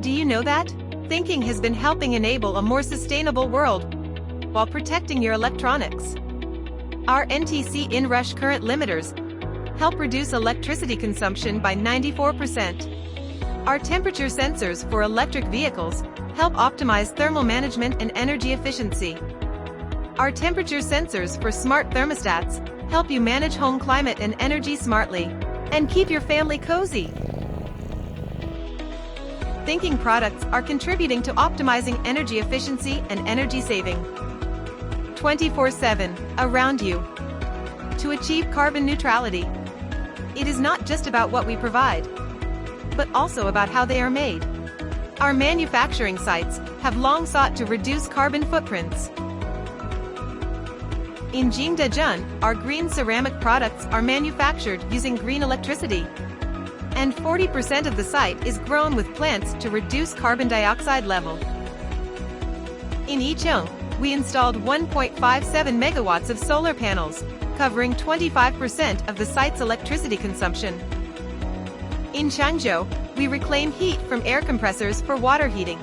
do you know that? Thinking has been helping enable a more sustainable world while protecting your electronics. Our NTC inrush current limiters help reduce electricity consumption by 94%. Our temperature sensors for electric vehicles help optimize thermal management and energy efficiency. Our temperature sensors for smart thermostats help you manage home climate and energy smartly and keep your family cozy. Thinking products are contributing to optimizing energy efficiency and energy saving 24/7 around you. To achieve carbon neutrality, it is not just about what we provide, but also about how they are made. Our manufacturing sites have long sought to reduce carbon footprints. In Jingdezhen, our green ceramic products are manufactured using green electricity, and 40% of the site is grown with plants to reduce carbon dioxide level. In Yicheng, we installed 1.57 megawatts of solar panels, covering 25% of the site's electricity consumption. In Changzhou, we reclaim heat from air compressors for water heating,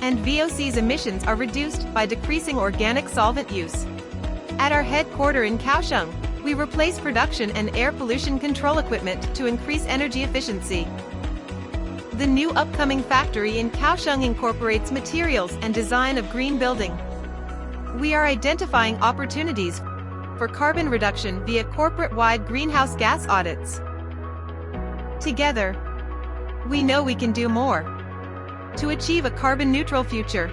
and VOC's emissions are reduced by decreasing organic solvent use. At our headquarters in Kaohsiung, we replace production and air pollution control equipment to increase energy efficiency. The new upcoming factory in Kaohsiung incorporates materials and design of green building. We are identifying opportunities for carbon reduction via corporate-wide greenhouse gas audits. Together, we know we can do more to achieve a carbon-neutral future.